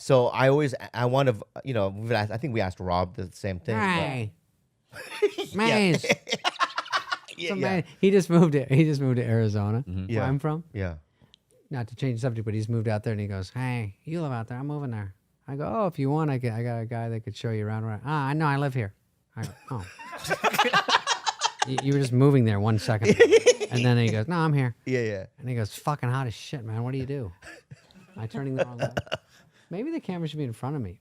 So I want to, I think we asked Rob the same thing. Hey, Maze. Yeah. He just moved to Arizona, where Yeah. I'm from. Yeah. Not to change the subject, but he's moved out there, and he goes, "Hey, you live out there? I'm moving there." I go, "Oh, if you want, I got a guy that could show you around. I know, I live here." I go, "Oh, you were just moving there 1 second," and then he goes, "No, I'm here." Yeah. And he goes, "Fucking hot as shit, man. What do you do?" Am I turning the wrong way? Maybe the camera should be in front of me.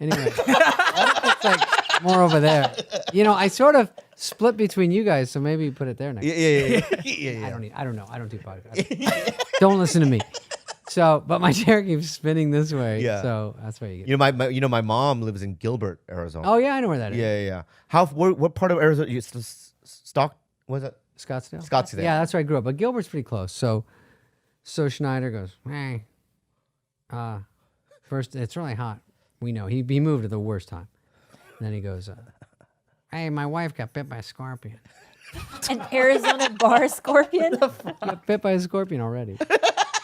Anyway, it's like more over there. I sort of split between you guys, so maybe you put it there next. Yeah. I don't know. I don't do podcasts. Don't listen to me. So, but my chair keeps spinning this way. Yeah. So that's why you get. My mom lives in Gilbert, Arizona. Oh yeah, I know where that is. Yeah. What part of Arizona? Stock? Was it? Scottsdale. Scottsdale. Yeah, that's where I grew up. But Gilbert's pretty close. So Schneider goes, "Hey, first it's really hot. We know he moved at the worst time." And then he goes, "Hey, my wife got bit by a scorpion." An Arizona bar scorpion? Got bit by a scorpion already.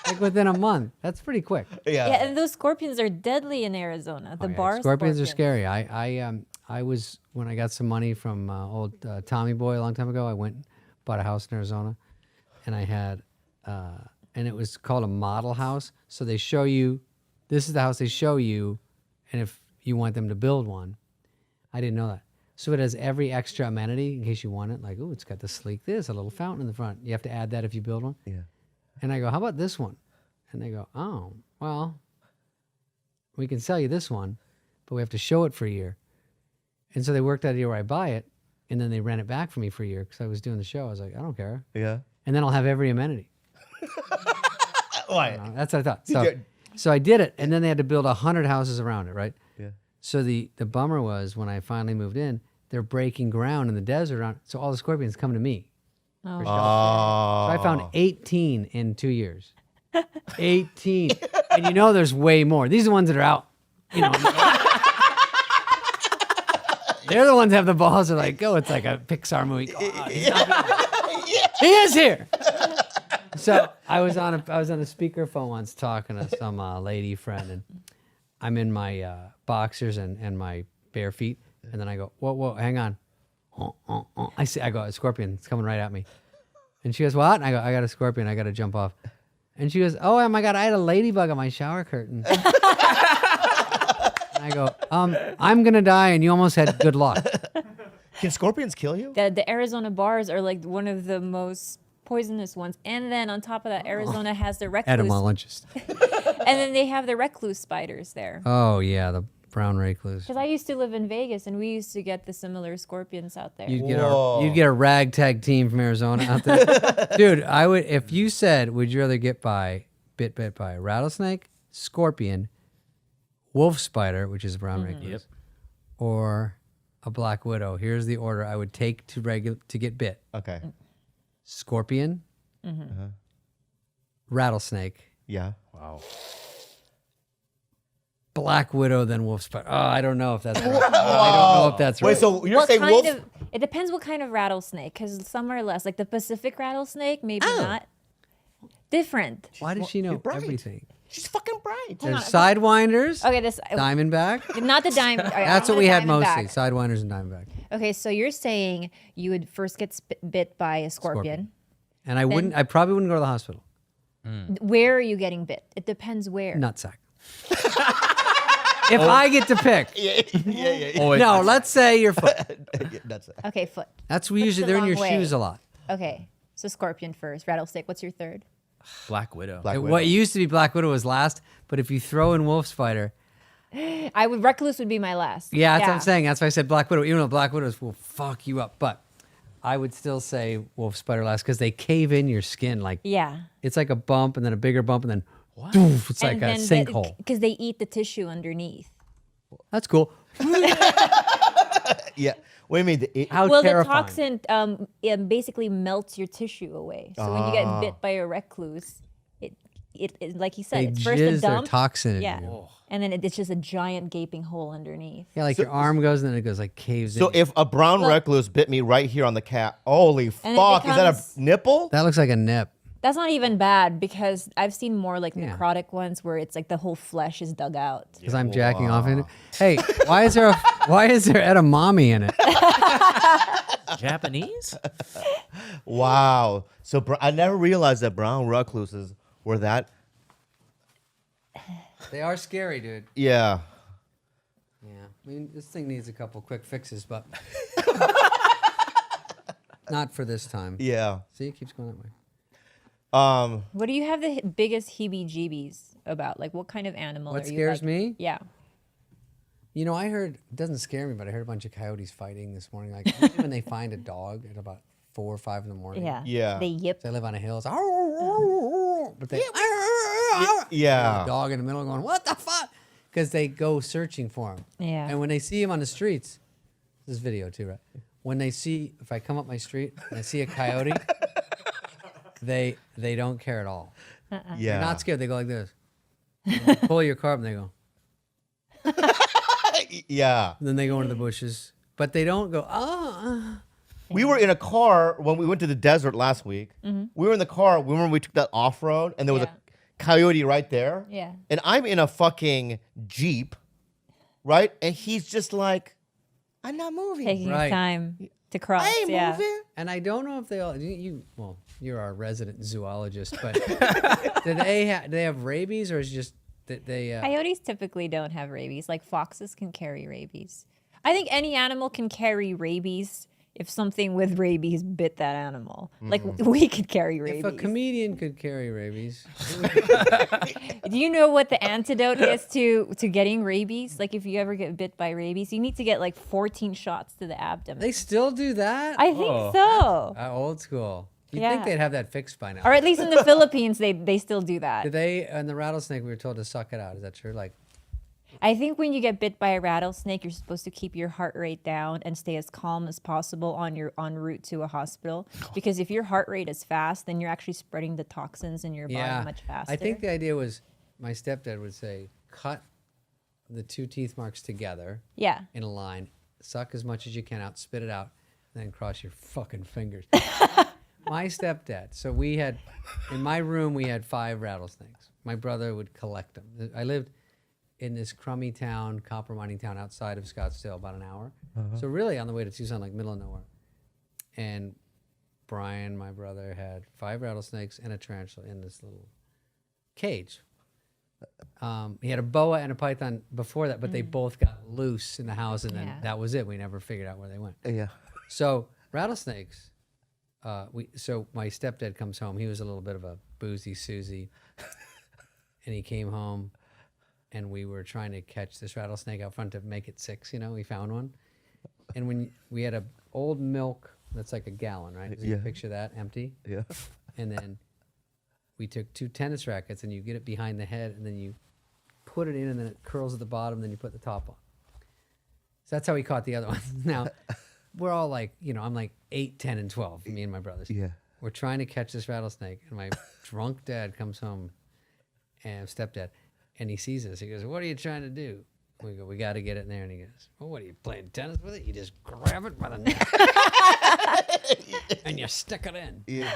Like within a month. That's pretty quick. Yeah, and those scorpions are deadly in Arizona. The bar scorpions are scary. I was when I got some money from old Tommy Boy a long time ago. I went and bought a house in Arizona, and I had and it was called a model house. So they show you, this is the house they show you, and if you want them to build one, I didn't know that. So it has every extra amenity in case you want it. Like, oh, it's got the sleek this, a little fountain in the front. You have to add that if you build one. Yeah. And I go, how about this one? And they go, oh, well, we can sell you this one, but we have to show it for a year. And so they worked out a year where I buy it, and then they rent it back for me for a year because I was doing the show. I was like, I don't care. Yeah. And then I'll have every amenity. Why? That's what I thought. So I did it, and then they had to build 100 houses around it, right? Yeah. So the bummer was when I finally moved in, they're breaking ground in the desert around, so all the scorpions come to me. Oh. So I found 18 in 2 years. 18. And there's way more. These are the ones that are out. They're the ones that have the balls. They're like, it's like a Pixar movie. Oh, he is here. So I was on a speakerphone once talking to some lady friend, and I'm in my boxers and my bare feet, and then I go, whoa, hang on. I go, a scorpion, it's coming right at me. And she goes, what? And I go, I got a scorpion, I got to jump off. And she goes, oh my God, I had a ladybug on my shower curtain. And I go, I'm going to die, and you almost had good luck. Can scorpions kill you? The Arizona bars are like one of the most poisonous ones. And then on top of that, Arizona has the recluse. Etymologist. And then they have the recluse spiders there. Oh, yeah, the brown recluse. Because I used to live in Vegas, and we used to get the similar scorpions out there. You'd get a ragtag team from Arizona out there. Dude, I would, if you said, would you rather get bit by a rattlesnake, scorpion, wolf spider, which is a brown recluse, or a black widow, here's the order I would take to get bit. Okay. Scorpion, rattlesnake, Yeah. Wow. black widow, then wolf spider. Oh, I don't know if that's right. I don't know if that's right. Wait, so you're saying wolf? It depends what kind of rattlesnake, because some are less. Like the Pacific rattlesnake, maybe not. Different. Why does she know You're bright. everything? She's fucking bright. There's sidewinders, Okay, this diamondback. not the dime. That's what we had mostly, sidewinders and diamondback. Okay, so you're saying you would first get bit by a scorpion. And I probably wouldn't go to the hospital. Where are you getting bit? It depends where. Nutsack. If I get to pick. Yeah. No, let's say your foot. That's it. Okay, foot. That's usually, a they're in your long way. shoes a lot. Okay, so scorpion first. Rattlesnake, what's your third? Black Widow. What used to be Black Widow was last, but if you throw in wolf spider. Recluse would be my last. Yeah, that's what I'm saying. That's why I said Black Widow, even though Black Widows will fuck you up. But I would still say wolf spider last because they cave in your skin. Like, Yeah. it's like a bump and then a bigger bump and then doof, it's like a sinkhole. Because they eat the tissue underneath. That's cool. Yeah. What do you mean? How Well, terrifying. the toxin it basically melts your tissue away. So when you get bit by a recluse, it like he said, They it's first a jizz their dump. toxin in Yeah. you. And then it's just a giant gaping hole underneath. Yeah, like your arm goes and then it goes like caves in. So if a brown recluse bit me right here on the cat, holy And it fuck, is that becomes- a nipple? That looks like a nip. That's not even bad because I've seen more like Yeah. necrotic ones where it's like the whole flesh is dug out. Because I'm jacking off in it. Hey, why is there edamame in it? Japanese? Wow. So I never realized that brown recluses were that. They are scary, dude. Yeah. Yeah. I mean, this thing needs a couple quick fixes, but not for this time. Yeah. See, it keeps going that way. What do you have the biggest heebie-jeebies about? Like, what kind of animal? What are you scares like? me? Yeah. You know, I heard, it doesn't scare me, but I heard a bunch of coyotes fighting this morning. Like, usually when they find a dog at about 4 or 5 in the morning. Yeah. Yeah. They yip. They live on a hill. It's, but they, Yeah. the dog in the middle going, what the fuck? Because they go searching for him. Yeah. And when they see him on the streets, this is video too, right? When they see, if I come up my street and I see a coyote, they don't care at all. Yeah. They're not scared. They go like this. They pull your car up and they go. Yeah. Then they go into the bushes. But they don't go, We were in a car when we went to the desert last week. We were in the car. Remember we took that off road and there was Yeah. a coyote right there. Yeah. And I'm in a fucking Jeep, right? And he's just like, I'm not moving. Taking Right. his time to cross. I ain't yeah. moving. And I don't know if they all, well, you're our resident zoologist, but do they have rabies or is it just that they, Coyotes typically don't have rabies. Like foxes can carry rabies. I think any animal can carry rabies if something with rabies bit that animal. Like we could carry rabies. if a comedian could carry rabies, Do you know what the antidote is to getting rabies? Like if you ever get bit by rabies, you need to get like 14 shots to the abdomen. they still do that? I think so. Old school. You'd Yeah. think they'd have that fixed by now. Or at least in the Philippines, they still do that. Do they, and the rattlesnake, we were told to suck it out. Is that true? Like, I think when you get bit by a rattlesnake, you're supposed to keep your heart rate down and stay as calm as possible on your en route to a hospital. Because if your heart rate is fast, then you're actually spreading the toxins in your body much faster. I think the idea was my stepdad would say, cut the 2 teeth marks together yeah. in a line, suck as much as you can out, spit it out, and then cross your fucking fingers. My stepdad. So we had, in my room, we had 5 rattlesnakes. My brother would collect them. I lived in this crummy town, copper mining town outside of Scottsdale, about an hour. So really on the way to Tucson, like middle of nowhere. And Brian, my brother, had 5 rattlesnakes and a tarantula in this little cage. He had a boa and a python before that, but they both got loose in the house, and then Yeah. that was it. We never figured out where they went. Yeah. So rattlesnakes. So my stepdad comes home. He was a little bit of a boozy Susie, and he came home, and we were trying to catch this rattlesnake out front to make it 6. You know, we found one, and when we had a old milk that's like a gallon, right? So you Yeah. picture that empty, Yeah. and then we took 2 tennis rackets, and you get it behind the head, and then you put it in, and then it curls at the bottom, then you put the top on. So that's how we caught the other one. Now, we're all like, you know, I'm like 8, 10, and 12, me and my brothers. Yeah. We're trying to catch this rattlesnake, and my drunk dad comes home, and stepdad, and he sees us. He goes, "What are you trying to do?" We go, "We got to get it in there." And he goes, "Well, what are you playing tennis with it? You just grab it by the neck and you stick it in." Yeah.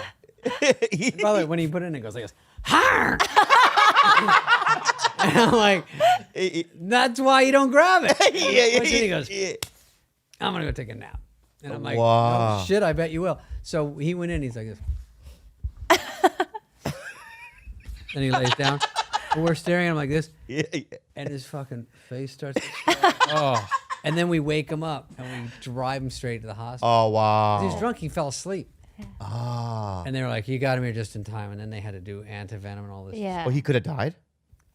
Brother, when he put it in, it goes like this, "Har!" And I'm like, "That's why you don't grab it." And he goes, "I'm gonna go take a nap." And I'm like, Wow. "Oh shit, I bet you will." So he went in. He's like this. Then he lays down. And we're staring at him like this. Yeah. And his fucking face starts to sweat. Oh. And then we wake him up and we drive him straight to the hospital. Oh, wow. He was drunk. He fell asleep. Ah. And they were like, "You got him here just in time." And then they had to do antivenom and all this. Yeah. Oh, he could have died?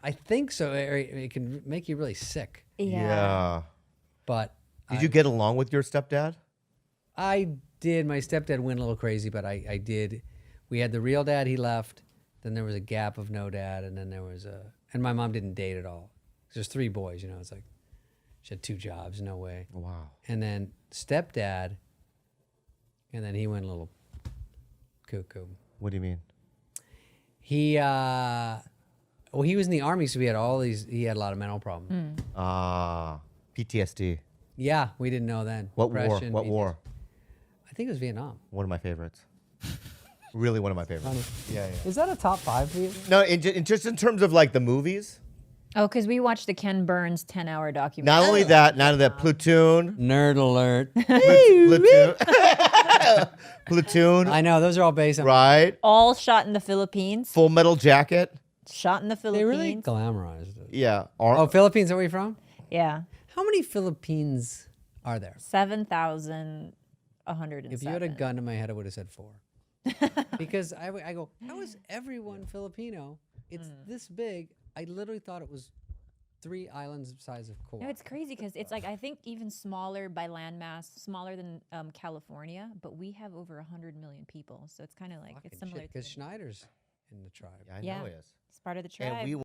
I think so. It can make you really sick. Yeah. But Did you get along with your stepdad? I did. My stepdad went a little crazy, but I did. We had the real dad. He left. Then there was a gap of no dad. And then there was and my mom didn't date at all. There's 3 boys, you know. It's like she had 2 jobs. No way. Wow. And then stepdad. And then he went a little cuckoo. What do you mean? He, well, he was in the army, so he had he had a lot of mental problems. Ah. PTSD. Yeah, we didn't know then. What war? Depression, What war? I think it was Vietnam. One of my favorites. Really one of my favorites. Yeah. Is that a top 5 for you? No, just in terms of like the movies. Oh, because we watched the Ken Burns 10-hour documentary. Not only that, Platoon. Nerd alert. Platoon. I know those are all based on. Right. All shot in the Philippines. Full Metal Jacket. Shot in the They Philippines. really glamorized it. Yeah. Oh, Philippines. Are we from? Yeah. How many Philippines are there? 7,107. If you had a gun to my head, I would have said 4. Because I go, how is everyone Filipino? It's this big. I literally thought it was 3 islands the size of Kauai. No, it's crazy because it's like, I think even smaller by landmass, smaller than California, but we have over 100 million people. So it's kind of like, it's similar. Because Schneider's in the tribe. I Yeah. know he is. It's part of the tribe. And we